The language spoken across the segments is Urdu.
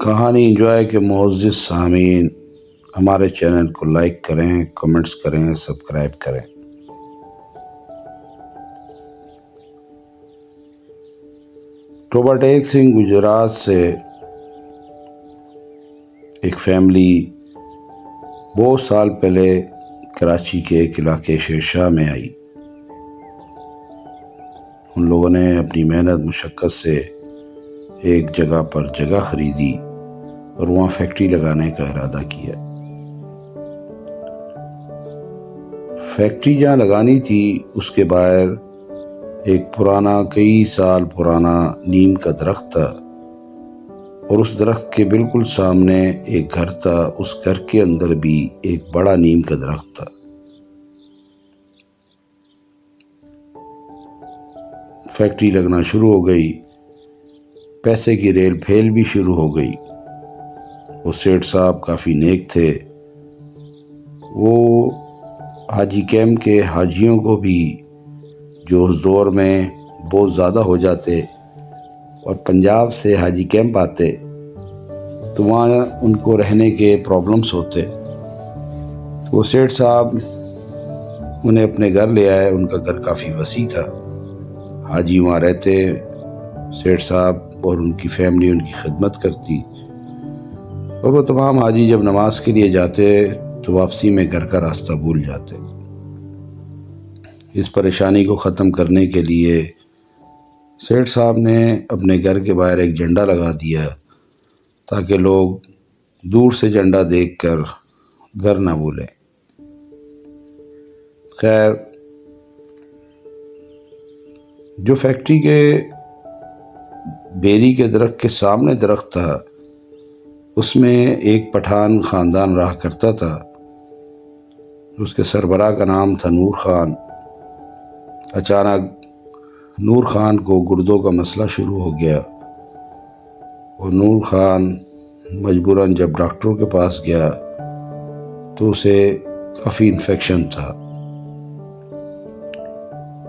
کہانی انجوائے کے معزز سامعین، ہمارے چینل کو لائک کریں، کمنٹس کریں، سبسکرائب کریں۔ ٹوبہ ٹیک سنگھ گجرات سے ایک فیملی بہت سال پہلے کراچی کے ایک علاقے شیر شاہ میں آئی۔ ان لوگوں نے اپنی محنت مشقت سے ایک جگہ پر جگہ خریدی اور وہاں فیکٹری لگانے کا ارادہ کیا۔ فیکٹری جہاں لگانی تھی اس کے باہر ایک پرانا، کئی سال پرانا نیم کا درخت تھا، اور اس درخت کے بالکل سامنے ایک گھر تھا۔ اس گھر کے اندر بھی ایک بڑا نیم کا درخت تھا۔ فیکٹری لگنا شروع ہو گئی، پیسے کی ریل پھیل بھی شروع ہو گئی۔ وہ سیٹھ صاحب کافی نیک تھے۔ وہ حاجی کیمپ کے حاجیوں کو بھی، جو اس دور میں بہت زیادہ ہو جاتے اور پنجاب سے حاجی کیمپ آتے تو وہاں ان کو رہنے کے پرابلمس ہوتے، وہ سیٹھ صاحب انہیں اپنے گھر لے آئے۔ ان کا گھر کافی وسیع تھا، حاجی وہاں رہتے، سیٹھ صاحب اور ان کی فیملی ان کی خدمت کرتی، اور وہ تمام حاجی جب نماز کے لیے جاتے تو واپسی میں گھر کا راستہ بھول جاتے۔ اس پریشانی کو ختم کرنے کے لیے سیٹھ صاحب نے اپنے گھر کے باہر ایک جھنڈا لگا دیا تاکہ لوگ دور سے جھنڈا دیکھ کر گھر نہ بھولیں۔ خیر، جو فیکٹری کے بیری کے درخت کے سامنے درخت تھا، اس میں ایک پٹھان خاندان رہا کرتا تھا۔ اس کے سربراہ کا نام تھا نور خان۔ اچانک نور خان کو گردوں کا مسئلہ شروع ہو گیا، اور نور خان مجبوراً جب ڈاکٹروں کے پاس گیا تو اسے کافی انفیکشن تھا۔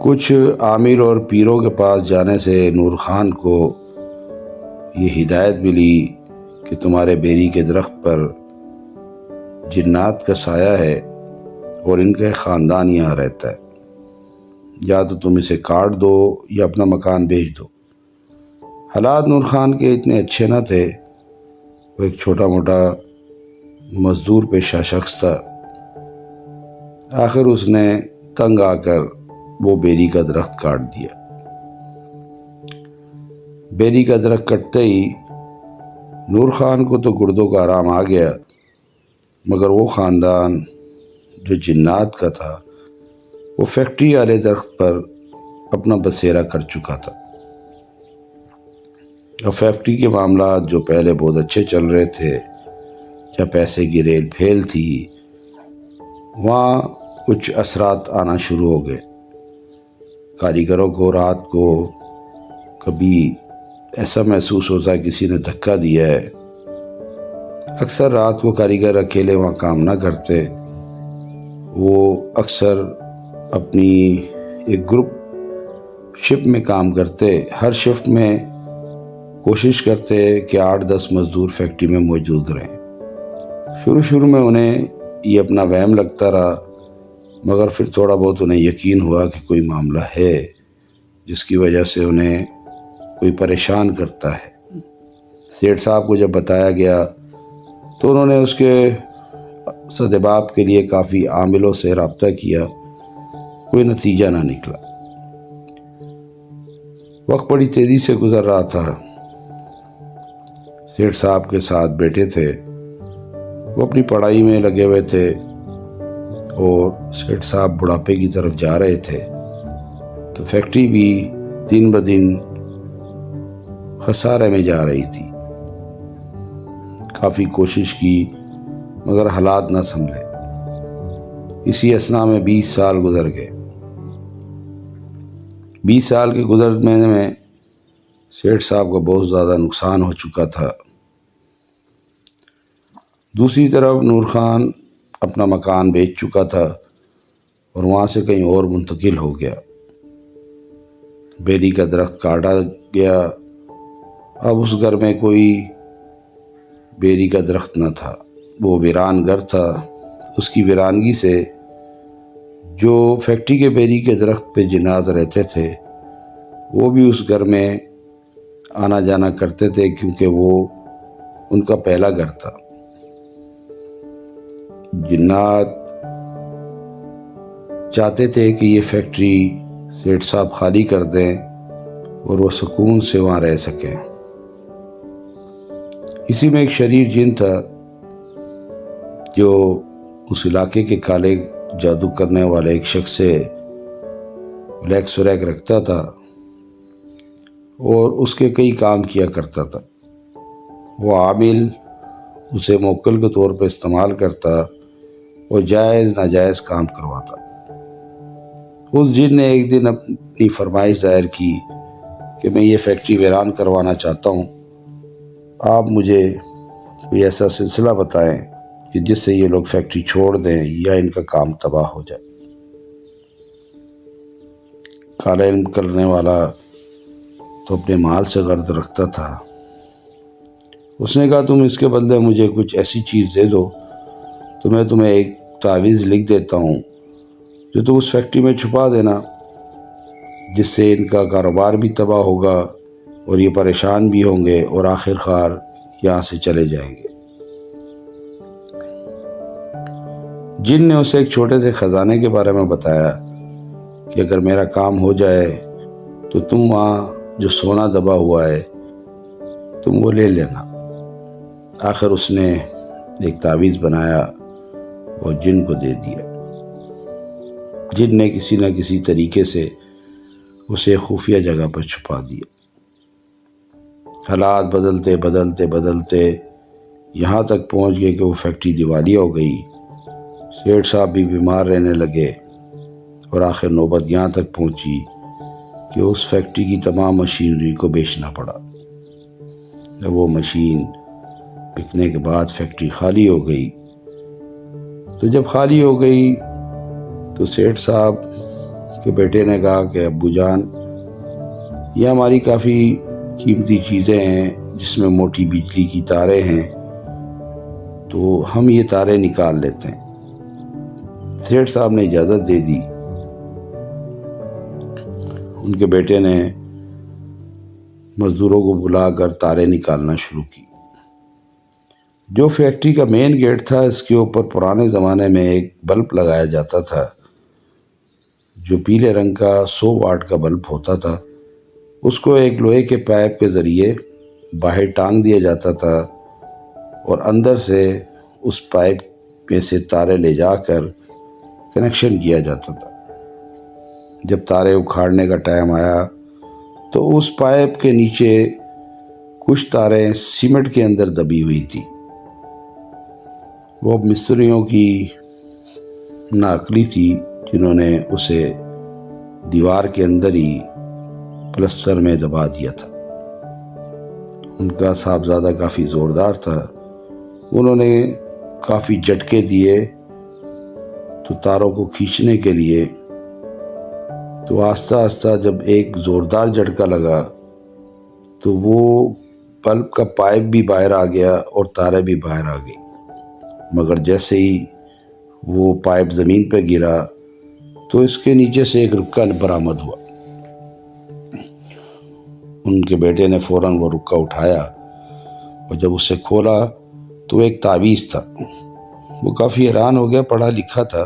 کچھ عامل اور پیروں کے پاس جانے سے نور خان کو یہ ہدایت ملی کہ تمہارے بیری کے درخت پر جنات کا سایہ ہے اور ان کا خاندان یہاں رہتا ہے، یا تو تم اسے کاٹ دو یا اپنا مکان بیچ دو۔ حالات نور خان کے اتنے اچھے نہ تھے، وہ ایک چھوٹا موٹا مزدور پیشہ شخص تھا۔ آخر اس نے تنگ آ کر وہ بیری کا درخت کاٹ دیا۔ بیری کا درخت کٹتے ہی نور خان کو تو گردوں کا آرام آ گیا، مگر وہ خاندان جو جنات کا تھا وہ فیکٹری والے درخت پر اپنا بسیرا کر چکا تھا۔ اور فیکٹری کے معاملات جو پہلے بہت اچھے چل رہے تھے، جہاں پیسے کی ریل پھیل تھی، وہاں کچھ اثرات آنا شروع ہو گئے۔ کاریگروں کو رات کو کبھی ایسا محسوس ہوتا ہے کسی نے دھکا دیا ہے۔ اکثر رات کو کاریگر اکیلے وہاں کام نہ کرتے، وہ اکثر اپنی ایک گروپ شفٹ میں کام کرتے۔ ہر شفٹ میں کوشش کرتے کہ 8-10 مزدور فیکٹری میں موجود رہیں۔ شروع میں انہیں یہ اپنا وہم لگتا رہا، مگر پھر تھوڑا بہت انہیں یقین ہوا کہ کوئی معاملہ ہے جس کی وجہ سے انہیں کوئی پریشان کرتا ہے۔ سیٹھ صاحب کو جب بتایا گیا تو انہوں نے اس کے سدباب کے لیے کافی عاملوں سے رابطہ کیا، کوئی نتیجہ نہ نکلا۔ وقت بڑی تیزی سے گزر رہا تھا۔ سیٹھ صاحب کے ساتھ بیٹے تھے، وہ اپنی پڑھائی میں لگے ہوئے تھے، اور سیٹھ صاحب بڑھاپے کی طرف جا رہے تھے، تو فیکٹری بھی دن بدن خسارے میں جا رہی تھی۔ کافی کوشش کی مگر حالات نہ سنبھلے۔ اسی اثنا میں 20 سال گزر گئے۔ 20 سال کے گزرنے میں سیٹھ صاحب کا بہت زیادہ نقصان ہو چکا تھا۔ دوسری طرف نور خان اپنا مکان بیچ چکا تھا اور وہاں سے کہیں اور منتقل ہو گیا۔ بیری کا درخت کاٹا گیا۔ اب اس گھر میں کوئی بیری کا درخت نہ تھا، وہ ویران گھر تھا۔ اس کی ویرانگی سے جو فیکٹری کے بیری کے درخت پہ جنات رہتے تھے وہ بھی اس گھر میں آنا جانا کرتے تھے، کیونکہ وہ ان کا پہلا گھر تھا۔ جنات چاہتے تھے کہ یہ فیکٹری سیٹھ صاحب خالی کر دیں اور وہ سکون سے وہاں رہ سکیں۔ اسی میں ایک شریر جن تھا جو اس علاقے کے کالے جادو کرنے والے ایک شخص سے لیک سوریک رکھتا تھا اور اس کے کئی کام کیا کرتا تھا۔ وہ عامل اسے موکل کے طور پر استعمال کرتا اور جائز ناجائز کام کرواتا۔ اس جن نے ایک دن اپنی فرمائش ظاہر کی کہ میں یہ فیکٹری ویران کروانا چاہتا ہوں، آپ مجھے کوئی ایسا سلسلہ بتائیں کہ جس سے یہ لوگ فیکٹری چھوڑ دیں یا ان کا کام تباہ ہو جائے۔ کالا علم کرنے والا تو اپنے مال سے غرض رکھتا تھا۔ اس نے کہا تم اس کے بدلے مجھے کچھ ایسی چیز دے دو تو میں تمہیں ایک تعویذ لکھ دیتا ہوں جو تم اس فیکٹری میں چھپا دینا، جس سے ان کا کاروبار بھی تباہ ہوگا اور یہ پریشان بھی ہوں گے اور آخر کار یہاں سے چلے جائیں گے۔ جن نے اسے ایک چھوٹے سے خزانے کے بارے میں بتایا کہ اگر میرا کام ہو جائے تو تم وہاں جو سونا دبا ہوا ہے تم وہ لے لینا۔ آخر اس نے ایک تعویذ بنایا اور جن کو دے دیا۔ جن نے کسی نہ کسی طریقے سے اسے خفیہ جگہ پر چھپا دیا۔ حالات بدلتے بدلتے بدلتے یہاں تک پہنچ گئے کہ وہ فیکٹری دیوالیہ ہو گئی۔ سیٹھ صاحب بھی بیمار رہنے لگے اور آخر نوبت یہاں تک پہنچی کہ اس فیکٹری کی تمام مشینری کو بیچنا پڑا۔ جب وہ مشین بکنے کے بعد فیکٹری خالی ہو گئی، تو جب خالی ہو گئی تو سیٹھ صاحب کے بیٹے نے کہا کہ ابو جان، یہ ہماری کافی قیمتی چیزیں ہیں جس میں موٹی بجلی کی تاریں ہیں، تو ہم یہ تاریں نکال لیتے ہیں۔ سیٹھ صاحب نے اجازت دے دی۔ ان کے بیٹے نے مزدوروں کو بلا کر تاریں نکالنا شروع کی۔ جو فیکٹری کا مین گیٹ تھا، اس کے اوپر پرانے زمانے میں ایک بلب لگایا جاتا تھا جو پیلے رنگ کا 100 واٹ کا بلب ہوتا تھا۔ اس کو ایک لوہے کے پائپ کے ذریعے باہر ٹانگ دیا جاتا تھا اور اندر سے اس پائپ میں سے تارے لے جا کر کنیکشن کیا جاتا تھا۔ جب تارے اکھاڑنے کا ٹائم آیا تو اس پائپ کے نیچے کچھ تاریں سیمنٹ کے اندر دبی ہوئی تھی۔ وہ مستریوں کی ناعقلی تھی جنہوں نے اسے دیوار کے اندر ہی پلستر میں دبا دیا تھا۔ ان کا صاحبزادہ کافی زوردار تھا، انہوں نے کافی جھٹکے دیے تو تاروں کو کھینچنے کے لیے، تو آہستہ آہستہ جب ایک زوردار جھٹکا لگا تو وہ بلب کا پائپ بھی باہر آ گیا اور تاریں بھی باہر آ گئی، مگر جیسے ہی وہ پائپ زمین پہ گرا تو اس کے نیچے سے ایک رکا برآمد ہوا۔ ان کے بیٹے نے فوراً وہ رکا اٹھایا اور جب اسے کھولا تو ایک تعویذ تھا۔ وہ کافی حیران ہو گیا، پڑھا لکھا تھا۔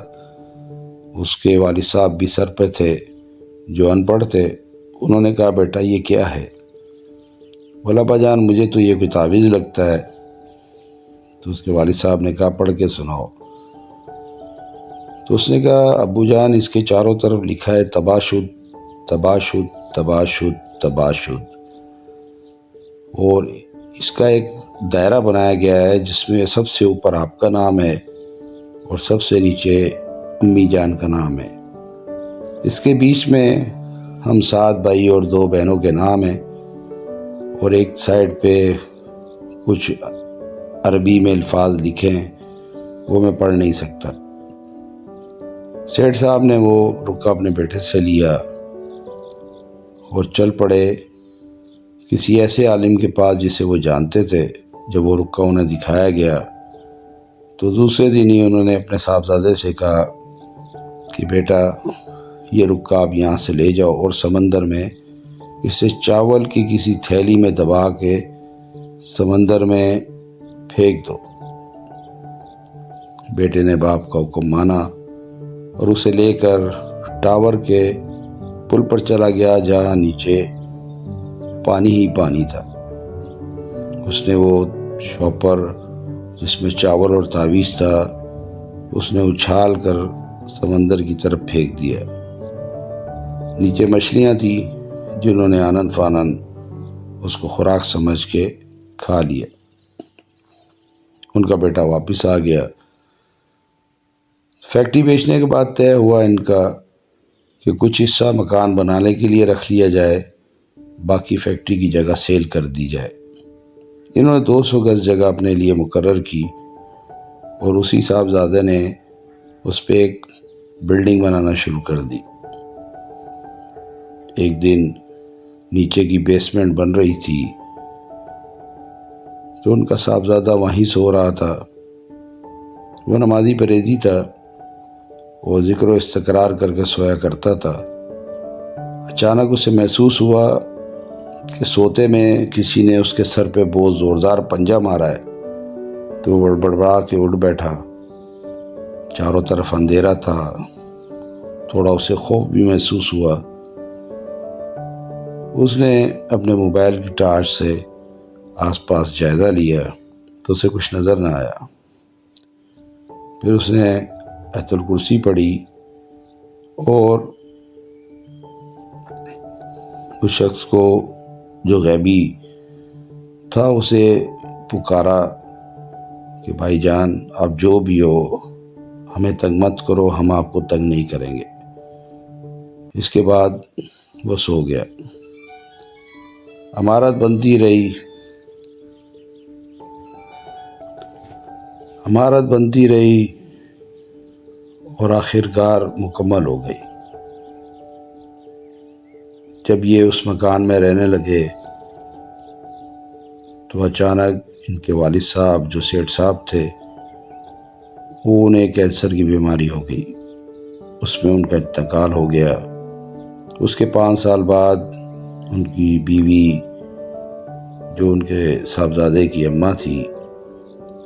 اس کے والد صاحب بھی سر پہ تھے جو ان پڑھ تھے۔ انہوں نے کہا بیٹا یہ کیا ہے؟ بولا ابا جان مجھے تو یہ کوئی تعویذ لگتا ہے۔ تو اس کے والد صاحب نے کہا پڑھ کے سناؤ۔ تو اس نے کہا ابو جان اس کے چاروں طرف لکھا ہے تباہ شد تباہ شد تباہ شد تباہ شد، اور اس کا ایک دائرہ بنایا گیا ہے جس میں سب سے اوپر آپ کا نام ہے اور سب سے نیچے امی جان کا نام ہے۔ اس کے بیچ میں ہم 7 بھائی اور 2 بہنوں کے نام ہیں، اور ایک سائڈ پہ کچھ عربی میں الفاظ لکھے ہیں، وہ میں پڑھ نہیں سکتا۔ سیٹھ صاحب نے وہ رکا اپنے بیٹے سے لیا اور چل پڑے کسی ایسے عالم کے پاس جسے وہ جانتے تھے۔ جب وہ رکا انہیں دکھایا گیا تو دوسرے دن ہی انہوں نے اپنے صاحبزادے سے کہا کہ بیٹا یہ رکا آپ یہاں سے لے جاؤ اور سمندر میں اسے چاول کی کسی تھیلی میں دبا کے سمندر میں پھینک دو۔ بیٹے نے باپ کا حکم مانا اور اسے لے کر ٹاور کے پل پر چلا گیا جہاں نیچے پانی ہی پانی تھا۔ اس نے وہ شاپر جس میں چاول اور تعویذ تھا اس نے اچھال کر سمندر کی طرف پھینک دیا۔ نیچے مچھلیاں تھیں جنہوں نے آنن فانن اس کو خوراک سمجھ کے کھا لیا۔ ان کا بیٹا واپس آ گیا۔ فیکٹری بیچنے کے بعد طے ہوا ان کا کہ کچھ حصہ مکان بنانے کے لیے رکھ لیا جائے، باقی فیکٹری کی جگہ سیل کر دی جائے۔ انہوں نے 200 گز جگہ اپنے لیے مقرر کی اور اسی صاحبزادے نے اس پہ ایک بلڈنگ بنانا شروع کر دی۔ ایک دن نیچے کی بیسمنٹ بن رہی تھی تو ان کا صاحبزادہ وہیں سو رہا تھا۔ وہ نمازی پرہیزی تھا، وہ ذکر و استقرار کر کے سویا کرتا تھا۔ اچانک اسے محسوس ہوا کہ سوتے میں کسی نے اس کے سر پہ بہت زوردار پنجہ مارا ہے، تو وہ بڑبڑا کے اٹھ بیٹھا۔ چاروں طرف اندھیرا تھا، تھوڑا اسے خوف بھی محسوس ہوا۔ اس نے اپنے موبائل کی ٹارچ سے آس پاس جائزہ لیا تو اسے کچھ نظر نہ آیا۔ پھر اس نے آیت الکرسی پڑھی اور اس شخص کو جو غیبی تھا اسے پکارا کہ بھائی جان آپ جو بھی ہو ہمیں تنگ مت کرو، ہم آپ کو تنگ نہیں کریں گے۔ اس کے بعد وہ سو گیا۔ عمارت بنتی رہی اور آخرکار مکمل ہو گئی۔ جب یہ اس مکان میں رہنے لگے تو اچانک ان کے والد صاحب جو سیٹھ صاحب تھے وہ انہیں کینسر کی بیماری ہو گئی، اس میں ان کا انتقال ہو گیا۔ اس کے 5 سال بعد ان کی بیوی جو ان کے صاحبزادے کی اماں تھی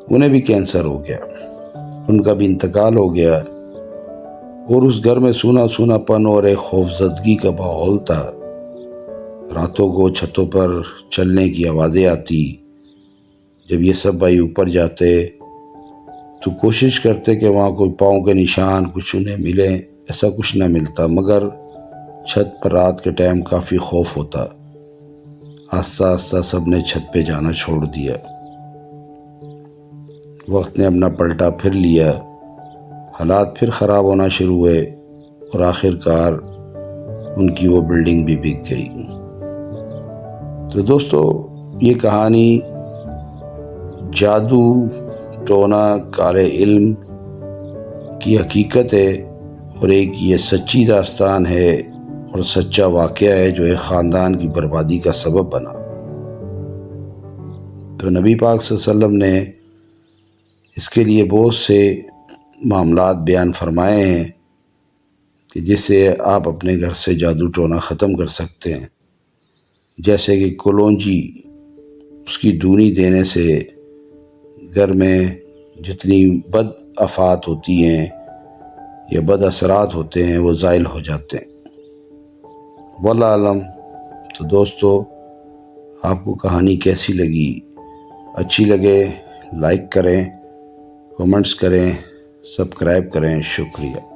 انہیں بھی کینسر ہو گیا، ان کا بھی انتقال ہو گیا، اور اس گھر میں سونا پن اور ایک خوفزدگی کا ماحول تھا۔ راتوں کو چھتوں پر چلنے کی آوازیں آتی۔ جب یہ سب بھائی اوپر جاتے تو کوشش کرتے کہ وہاں کوئی پاؤں کے نشان کچھ انہیں ملے، ایسا کچھ نہ ملتا، مگر چھت پر رات کے ٹائم کافی خوف ہوتا۔ آہستہ آہستہ سب نے چھت پہ جانا چھوڑ دیا۔ وقت نے اپنا پلٹا پھر لیا، حالات پھر خراب ہونا شروع ہوئے اور آخرکار ان کی وہ بلڈنگ بھی بک گئی۔ تو دوستو یہ کہانی جادو ٹونا کالے علم کی حقیقت ہے، اور ایک یہ سچی داستان ہے اور سچا واقعہ ہے جو ایک خاندان کی بربادی کا سبب بنا۔ تو نبی پاک صلی اللہ علیہ وسلم نے اس کے لیے بہت سے معاملات بیان فرمائے ہیں کہ جس سے آپ اپنے گھر سے جادو ٹونا ختم کر سکتے ہیں، جیسے کہ کلونجی، اس کی دونی دینے سے گھر میں جتنی بد آفات ہوتی ہیں یا بد اثرات ہوتے ہیں وہ زائل ہو جاتے ہیں۔ واللہ عالم۔ تو دوستو آپ کو کہانی کیسی لگی؟ اچھی لگے لائک کریں، کمنٹس کریں، سبسکرائب کریں۔ شکریہ۔